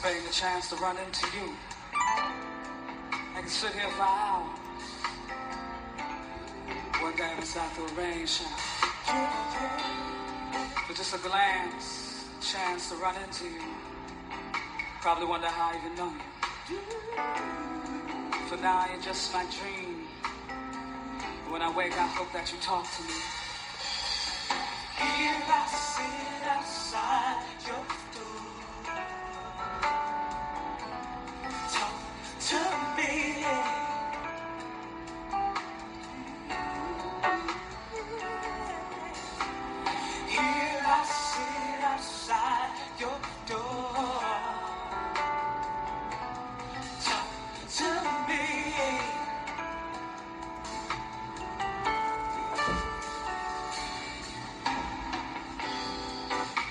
anticipating the chance to run into you. I can sit here for hours, wondering if I could arrange for just a glance, chance to run into you. Probably wonder how I even know you. For now, you're just my dream. When I wake, I hope that you talk to me. Here I sit outside your door. Talk to me. Here I sit outside your door. Talk to me.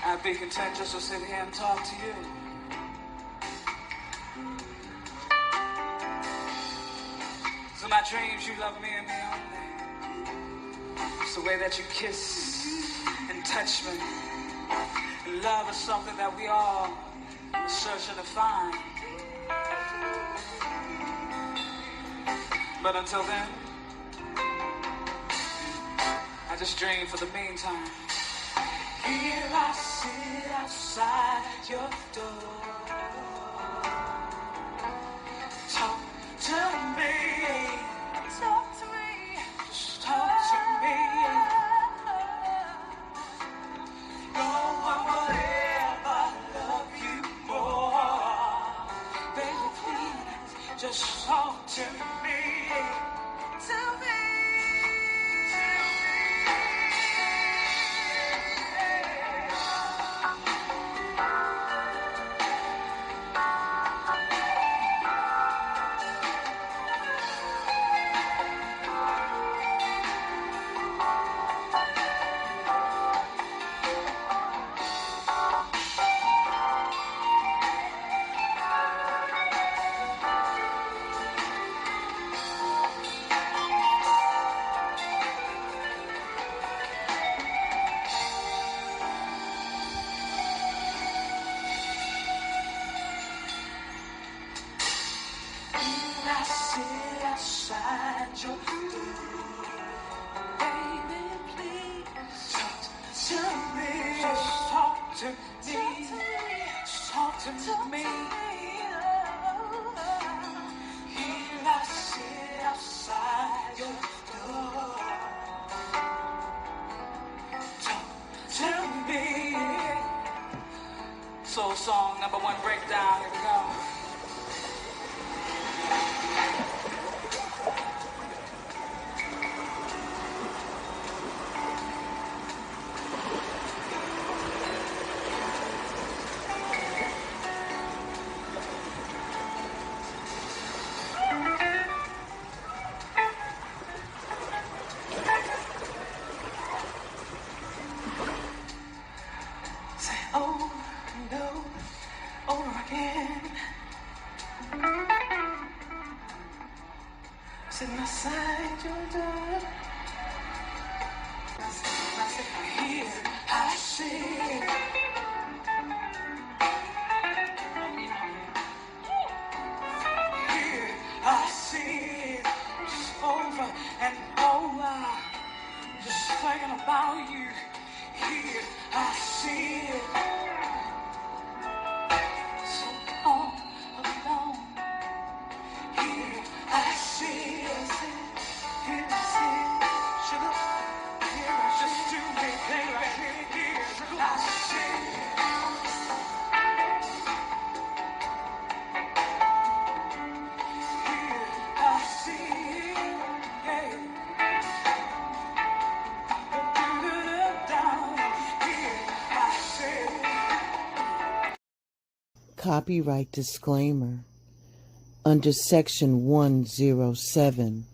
I'd be content just to sit here and talk to you. So my dreams, you love me and me only. It's the way that you kiss and touch me. And love is something that we all are searching to find. But until then, I just dream for the meantime. Here I sit outside your door. Talk to me. Talk to me. Just talk to me. No one will ever love you more. Baby, please, just talk to me. To me. Soul song #1 breakdown. Here we go. Say, oh no. Over again. Sitting outside your door. Here I sit. Here I sit. Just over and over. Just thinking about you. Here I sit. Copyright disclaimer. Under Section 107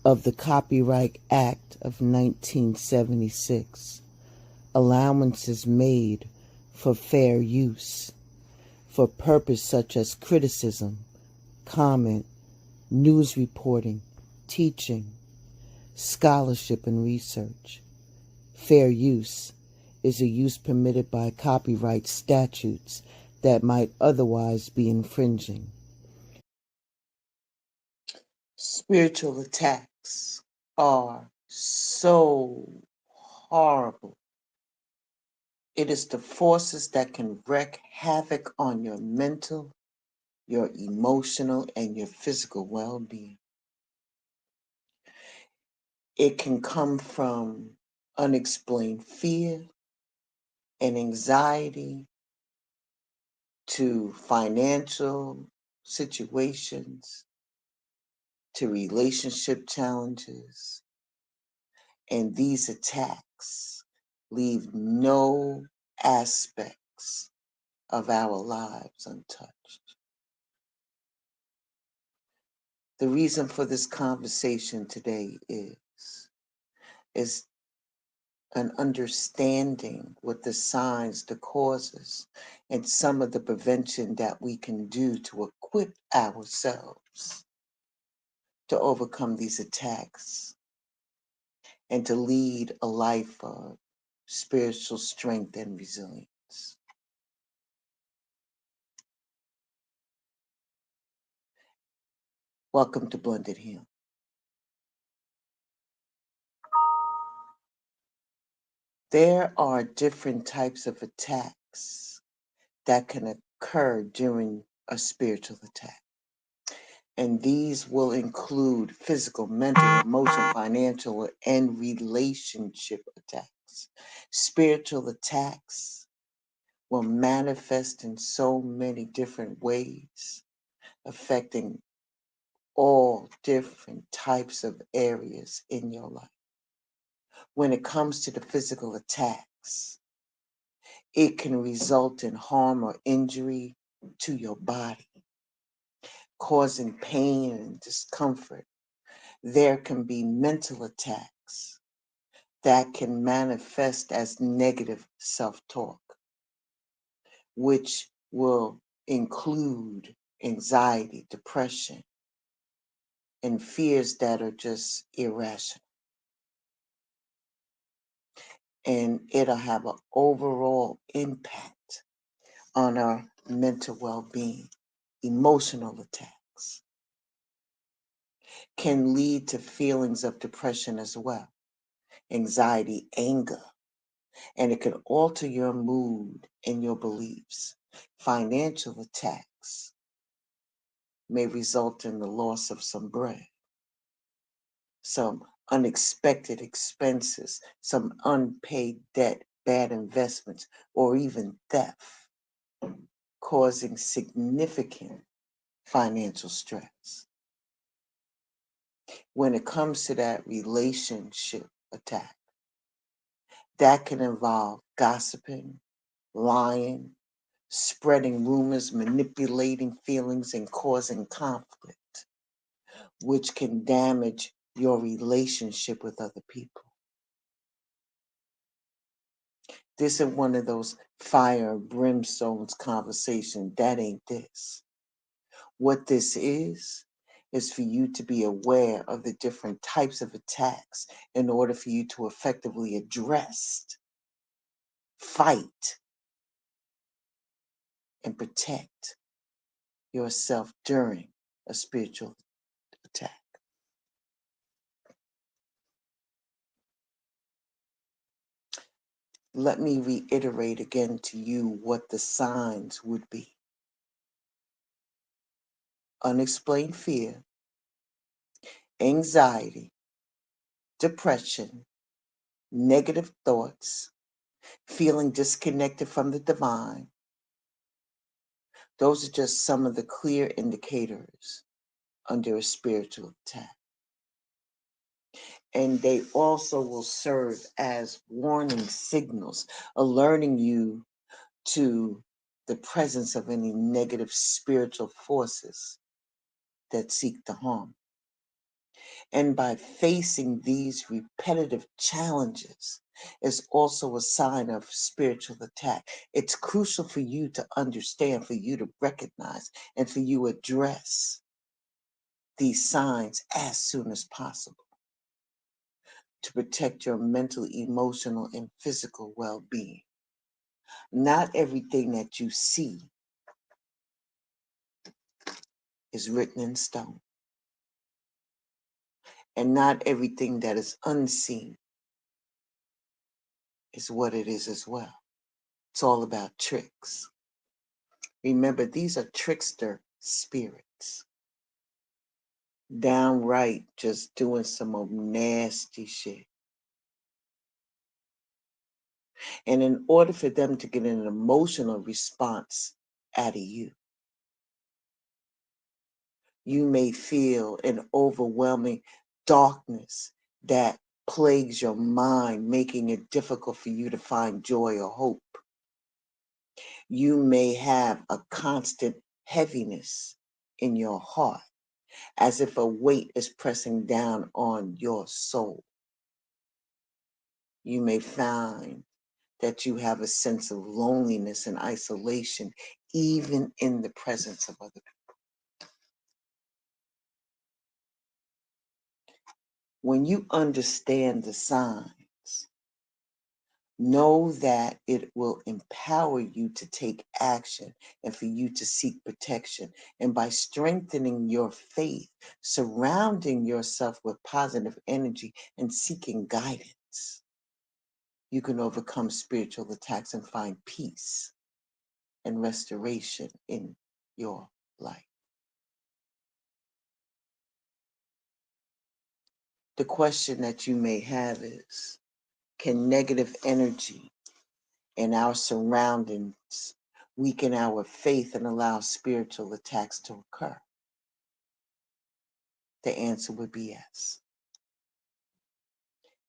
of the Copyright Act of 1976, allowances made for fair use, for purpose such as criticism, comment, news reporting, teaching, scholarship, and research. Fair use is a use permitted by copyright statutes that might otherwise be infringing. Spiritual attacks are so horrible. It is the forces that can wreak havoc on your mental, your emotional, and your physical well-being. It can come from unexplained fear and anxiety to financial situations, to relationship challenges, and these attacks leave no aspects of our lives untouched. The reason for this conversation today is an understanding what the signs, the causes, and some of the prevention that we can do to equip ourselves to overcome these attacks and to lead a life of spiritual strength and resilience. Welcome to Blended Healing. There are different types of attacks that can occur during a spiritual attack. And these will include physical, mental, emotional, financial, and relationship attacks. Spiritual attacks will manifest in so many different ways, affecting all different types of areas in your life. When it comes to the physical attacks, it can result in harm or injury to your body, causing pain and discomfort. There can be mental attacks that can manifest as negative self-talk, which will include anxiety, depression, and fears that are just irrational. And it'll have an overall impact on our mental well-being. Emotional attacks can lead to feelings of depression as well, anxiety, anger, and it can alter your mood and your beliefs. Financial attacks may result in the loss of some bread, some unexpected expenses, some unpaid debt, bad investments, or even theft, causing significant financial stress. When it comes to that relationship attack, that can involve gossiping, lying, spreading rumors, manipulating feelings, and causing conflict, which can damage your relationship with other people. This is one of those fire and brimstones conversations. That ain't this. What this is for you to be aware of the different types of attacks in order for you to effectively address, fight, and protect yourself during a spiritual attack. Let me reiterate again to you what the signs would be. Unexplained fear, anxiety, depression, negative thoughts, feeling disconnected from the divine. Those are just some of the clear indicators under a spiritual attack. And they also will serve as warning signals, alerting you to the presence of any negative spiritual forces that seek to harm. And by facing these repetitive challenges is also a sign of spiritual attack. It's crucial for you to understand, for you to recognize, and for you to address these signs as soon as possible to protect your mental, emotional, and physical well-being. Not everything that you see is written in stone. And not everything that is unseen is what it is as well. It's all about tricks. Remember, these are trickster spirits. Downright just doing some old nasty shit. And in order for them to get an emotional response out of you, you may feel an overwhelming darkness that plagues your mind, making it difficult for you to find joy or hope. You may have a constant heaviness in your heart, as if a weight is pressing down on your soul. You may find that you have a sense of loneliness and isolation, even in the presence of other people. When you understand the signs, know that it will empower you to take action and for you to seek protection. And by strengthening your faith, surrounding yourself with positive energy, and seeking guidance, you can overcome spiritual attacks and find peace and restoration in your life. The question that you may have is, can negative energy in our surroundings weaken our faith and allow spiritual attacks to occur? The answer would be yes.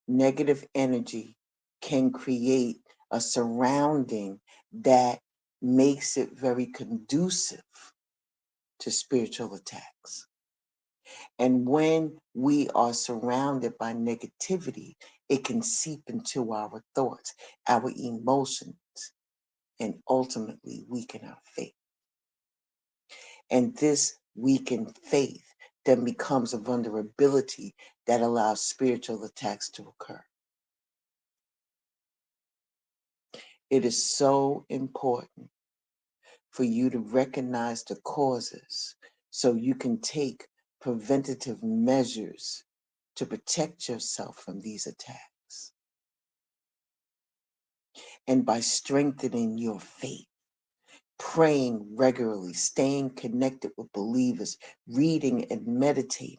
Negative energy can create a surrounding that makes it very conducive to spiritual attacks. And when we are surrounded by negativity, it can seep into our thoughts, our emotions, and ultimately weaken our faith. And this weakened faith then becomes a vulnerability that allows spiritual attacks to occur. It is so important for you to recognize the causes so you can take preventative measures to protect yourself from these attacks. And by strengthening your faith, praying regularly, staying connected with believers, reading and meditating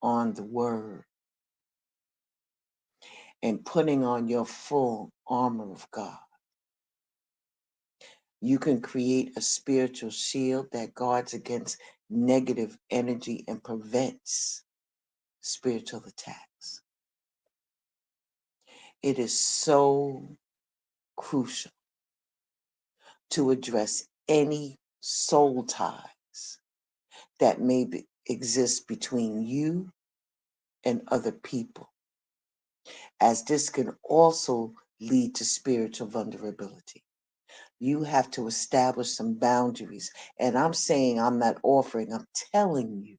on the word, and putting on your full armor of God, you can create a spiritual shield that guards against negative energy and prevents spiritual attacks. It is so crucial to address any soul ties that may exist between you and other people, as this can also lead to spiritual vulnerability. You have to establish some boundaries. And I'm saying, I'm not offering, I'm telling you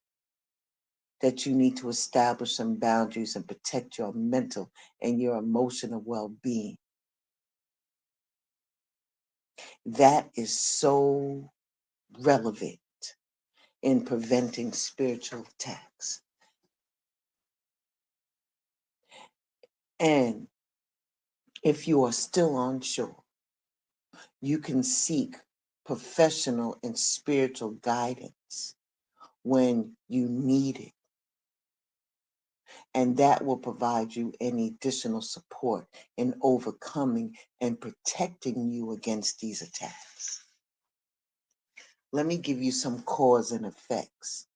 that you need to establish some boundaries and protect your mental and your emotional well-being. That is so relevant in preventing spiritual attacks. And if you are still unsure, you can seek professional and spiritual guidance when you need it. And that will provide you any additional support in overcoming and protecting you against these attacks. Let me give you some cause and effects.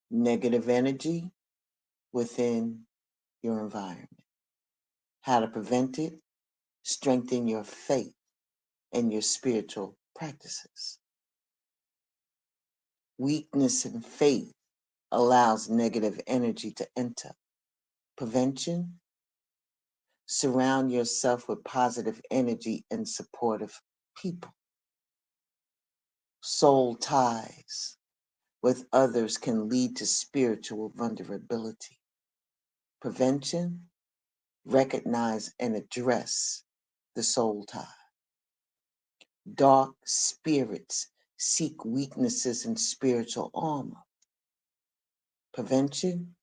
Negative energy within your environment. How to prevent it, strengthen your faith and your spiritual practices. Weakness in faith allows negative energy to enter. Prevention, surround yourself with positive energy and supportive people. Soul ties with others can lead to spiritual vulnerability. Prevention, recognize and address the soul tie. Dark spirits seek weaknesses in spiritual armor. Prevention,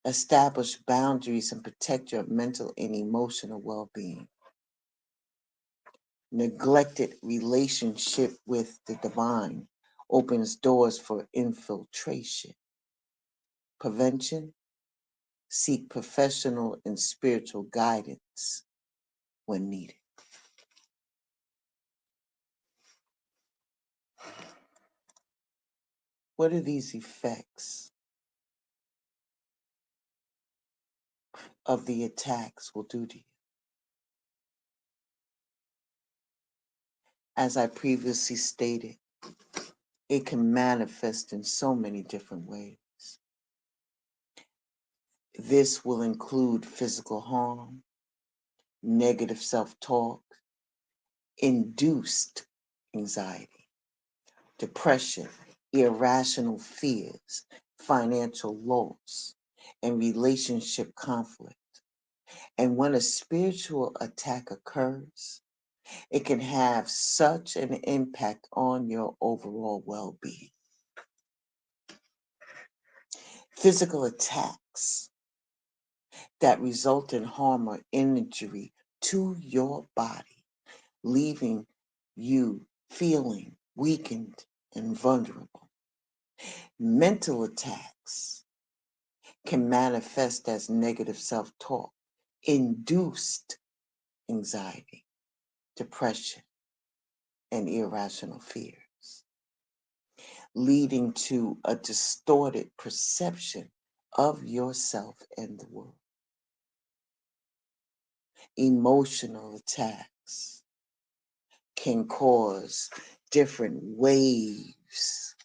establish boundaries and protect your mental and emotional well-being. Neglected relationship with the divine opens doors for infiltration. Prevention, seek professional and spiritual guidance when needed. What are these effects of the attacks will do to you? As I previously stated, it can manifest in so many different ways. This will include physical harm, negative self-talk, induced anxiety, depression, irrational fears, financial loss, and relationship conflict. And when a spiritual attack occurs, it can have such an impact on your overall well-being. Physical attacks that result in harm or injury to your body, leaving you feeling weakened and vulnerable. Mental attacks can manifest as negative self-talk, induced anxiety, depression, and irrational fears, leading to a distorted perception of yourself and the world. Emotional attacks can cause different waves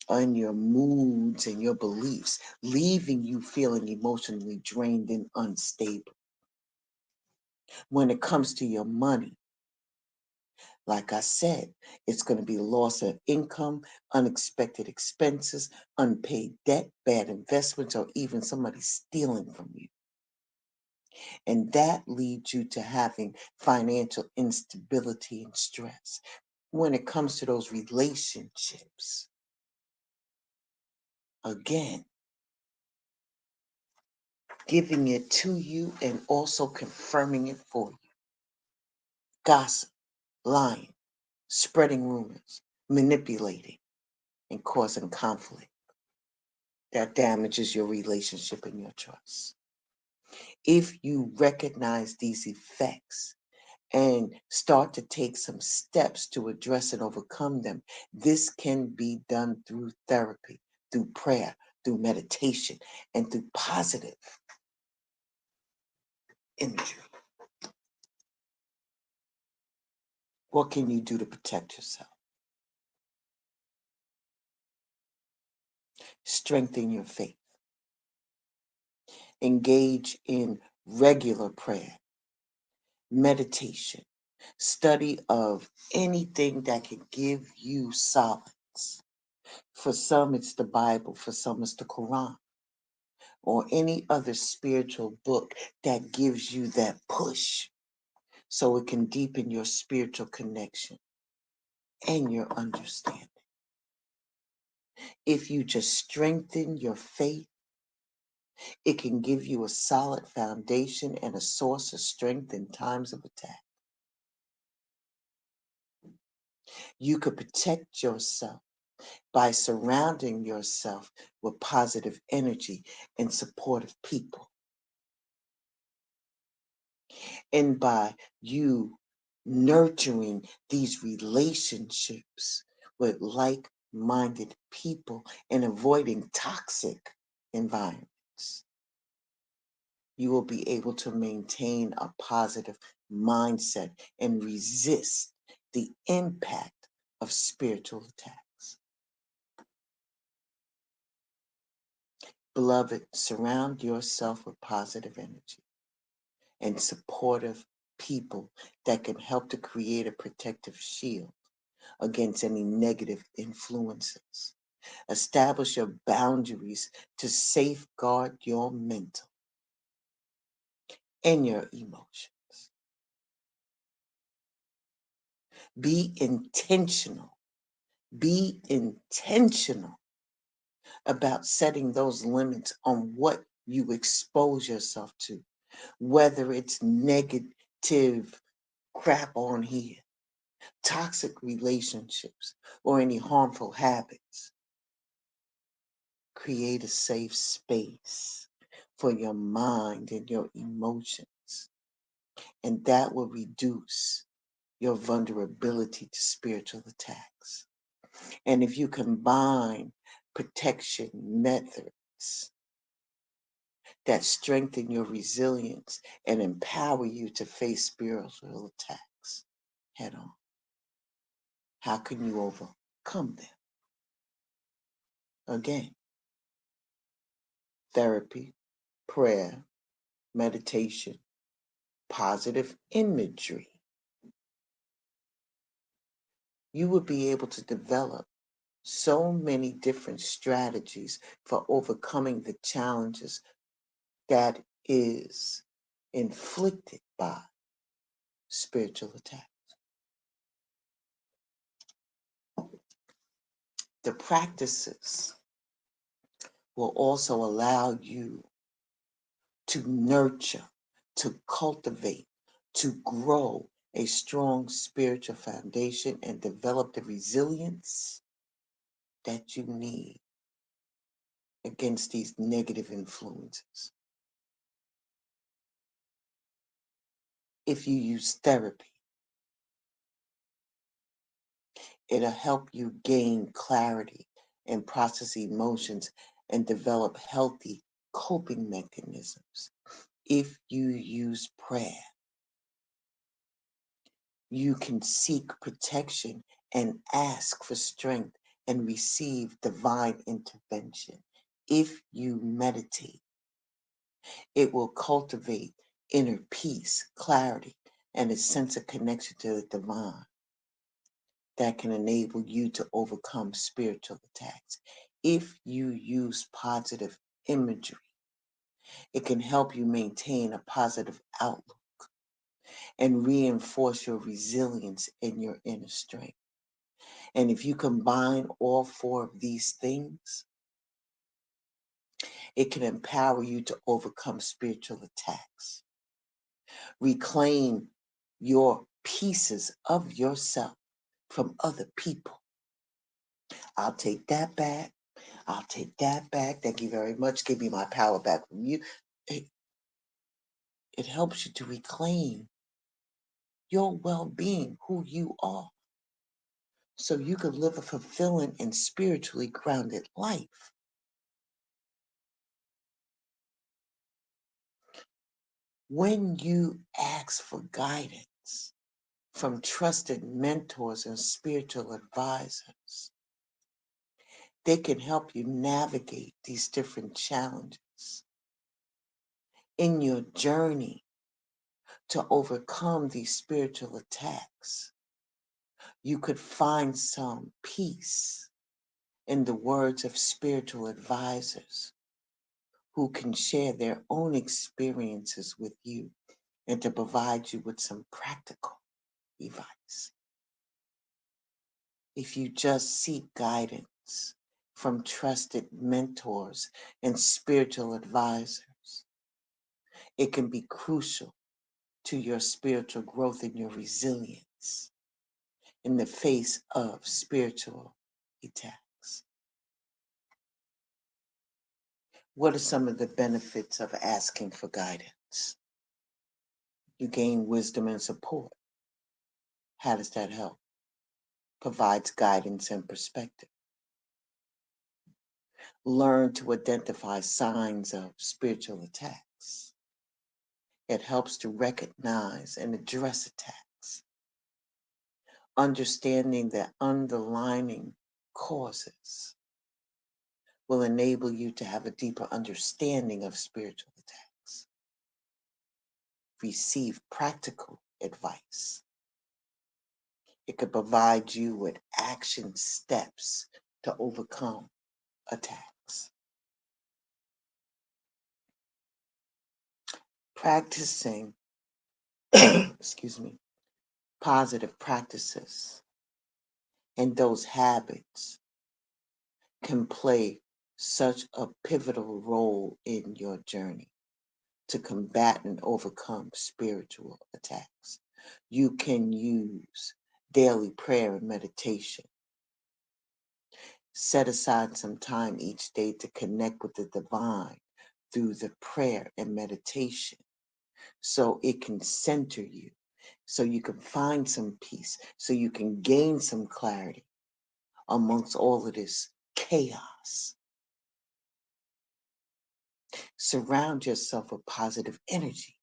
on your moods and your beliefs, leaving you feeling emotionally drained and unstable. When it comes to your money, like I said, it's going to be loss of income, unexpected expenses, unpaid debt, bad investments, or even somebody stealing from you. And that leads you to having financial instability and stress. When it comes to those relationships, again, giving it to you and also confirming it for you. Gossip, lying, spreading rumors, manipulating, and causing conflict. That damages your relationship and your trust. If you recognize these effects and start to take some steps to address and overcome them, this can be done through therapy, through prayer, through meditation, and through positive imagery. What can you do to protect yourself? Strengthen your faith. Engage in regular prayer, meditation, study of anything that can give you solace. For some, it's the Bible. For some, it's the Quran or any other spiritual book that gives you that push so it can deepen your spiritual connection and your understanding. If you just strengthen your faith, it can give you a solid foundation and a source of strength in times of attack. You could protect yourself by surrounding yourself with positive energy and supportive people. And by you nurturing these relationships with like-minded people and avoiding toxic environments, you will be able to maintain a positive mindset and resist the impact of spiritual attacks. Beloved, surround yourself with positive energy and supportive people that can help to create a protective shield against any negative influences. Establish your boundaries to safeguard your mental and your emotions. Be intentional. Be intentional about setting those limits on what you expose yourself to, whether it's negative crap on here, toxic relationships, or any harmful habits. Create a safe space for your mind and your emotions, and that will reduce your vulnerability to spiritual attacks. And if you combine protection methods that strengthen your resilience and empower you to face spiritual attacks head on, how can you overcome them? Again, therapy, prayer, meditation, positive imagery. You will be able to develop so many different strategies for overcoming the challenges that is inflicted by spiritual attack. The practices will also allow you to nurture, to cultivate, to grow a strong spiritual foundation and develop the resilience that you need against these negative influences. If you use therapy, it'll help you gain clarity and process emotions and develop healthy coping mechanisms. If you use prayer, you can seek protection and ask for strength and receive divine intervention. If you meditate, it will cultivate inner peace, clarity, and a sense of connection to the divine that can enable you to overcome spiritual attacks. If you use positive imagery, it can help you maintain a positive outlook and reinforce your resilience and your inner strength. And if you combine all four of these things, it can empower you to overcome spiritual attacks, reclaim your pieces of yourself from other people. I'll take that back. I'll take that back. Thank you very much. Give me my power back from you. It, it helps you to reclaim your well being, who you are, so you can live a fulfilling and spiritually grounded life. When you ask for guidance from trusted mentors and spiritual advisors, they can help you navigate these different challenges in your journey to overcome these spiritual attacks. You could find some peace in the words of spiritual advisors who can share their own experiences with you and to provide you with some practical advice. If you just seek guidance from trusted mentors and spiritual advisors, it can be crucial to your spiritual growth and your resilience in the face of spiritual attacks. What are some of the benefits of asking for guidance? You gain wisdom and support. How does that help? Provides guidance and perspective. Learn to identify signs of spiritual attacks. It helps to recognize and address attacks. Understanding the underlying causes will enable you to have a deeper understanding of spiritual attacks. Receive practical advice. It could provide you with action steps to overcome attacks. Practicing, excuse me, positive practices and those habits can play such a pivotal role in your journey to combat and overcome spiritual attacks. You can use daily prayer and meditation. Set aside some time each day to connect with the divine through the prayer and meditation so it can center you, so you can find some peace, so you can gain some clarity amongst all of this chaos. Surround yourself with positive energy.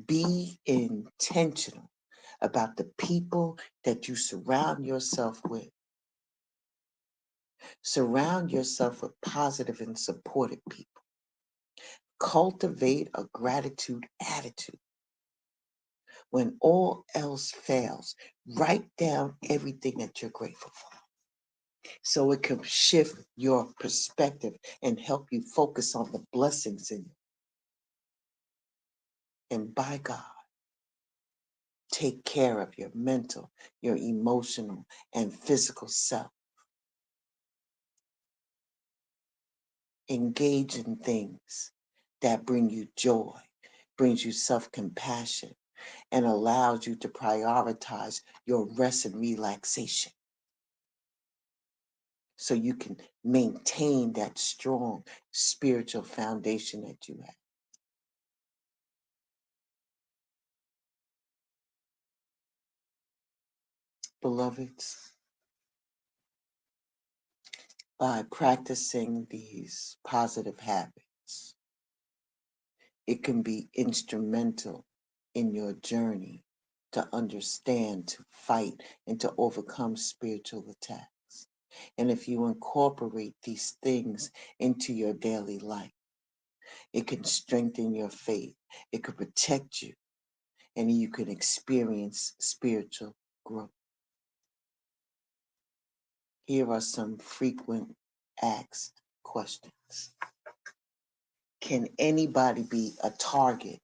Be intentional about the people that you surround yourself with. Surround yourself with positive and supportive people. Cultivate a gratitude attitude. When all else fails, write down everything that you're grateful for so it can shift your perspective and help you focus on the blessings in you. And by God, take care of your mental, your emotional, and physical self. Engage in things that bring you joy, brings you self-compassion, and allows you to prioritize your rest and relaxation so you can maintain that strong spiritual foundation that you have. Beloveds, by practicing these positive habits, it can be instrumental in your journey to understand, to fight, and to overcome spiritual attacks. And if you incorporate these things into your daily life, it can strengthen your faith, it could protect you, and you can experience spiritual growth. Here are some frequent asked questions. Can anybody be a target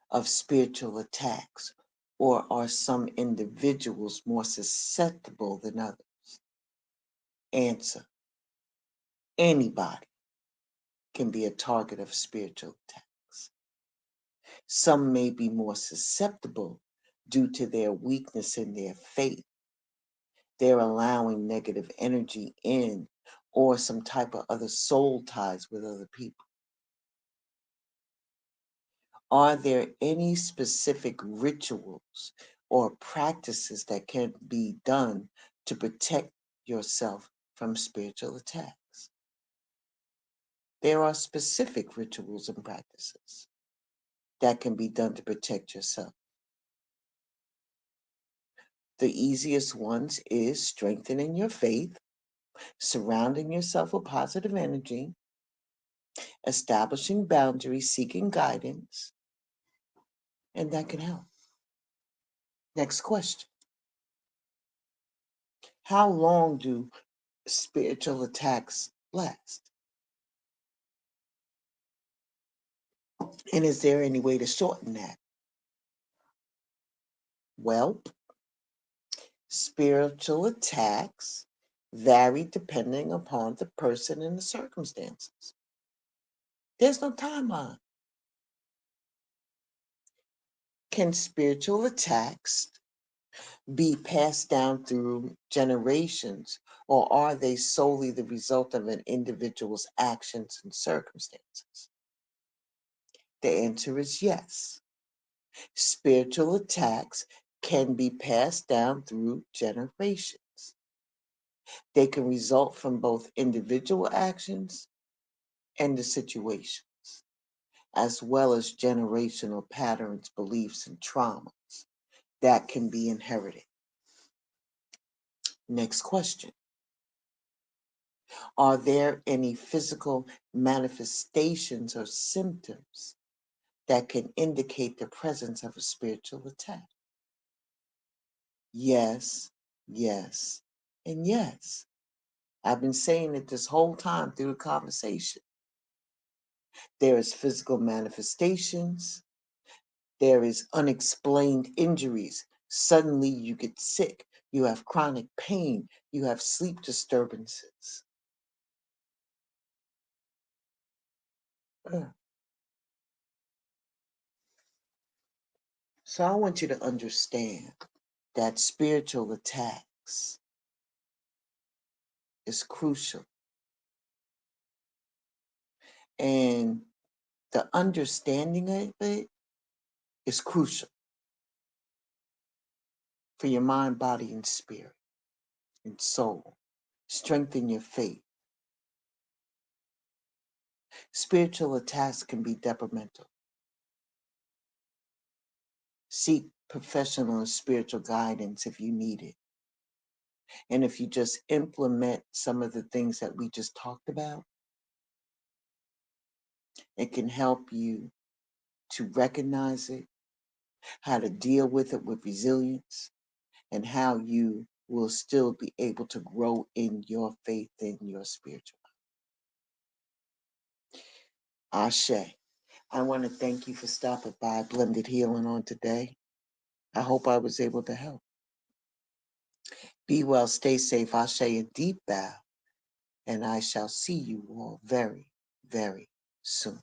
of spiritual attacks, or are some individuals more susceptible than others? Answer: anybody can be a target of spiritual attacks. Some may be more susceptible due to their weakness in their faith. They're allowing negative energy in, or some type of other soul ties with other people. Are there any specific rituals or practices that can be done to protect yourself from spiritual attacks? There are specific rituals and practices that can be done to protect yourself. The easiest ones is strengthening your faith, surrounding yourself with positive energy, establishing boundaries, seeking guidance, and that can help. Next question. How long do spiritual attacks last? And is there any way to shorten that? Well, spiritual attacks vary depending upon the person and the circumstances. There's no timeline. Can spiritual attacks be passed down through generations, or are they solely the result of an individual's actions and circumstances? The answer is yes. Spiritual attacks can be passed down through generations. They can result from both individual actions and the situations, as well as generational patterns, beliefs, and traumas that can be inherited. Next question. Are there any physical manifestations or symptoms that can indicate the presence of a spiritual attack? Yes, yes, and yes. I've been saying it this whole time through the conversation. There is physical manifestations. There is unexplained injuries Suddenly you get sick. You have chronic pain. You have sleep disturbances. Uh. So I want you to understand that spiritual attacks is crucial. And the understanding of it is crucial for your mind, body, and spirit and soul. Strengthen your faith. Spiritual attacks can be detrimental. Seek professional and spiritual guidance if you need it. And if you just implement some of the things that we just talked about, it can help you to recognize it, how to deal with it with resilience, and how you will still be able to grow in your faith and your spiritual life. Ashe. I want to thank you for stopping by Blended Healing on today. I hope I was able to help. Be well, stay safe, Ashe, and deep bow, and I shall see you all very, very soon.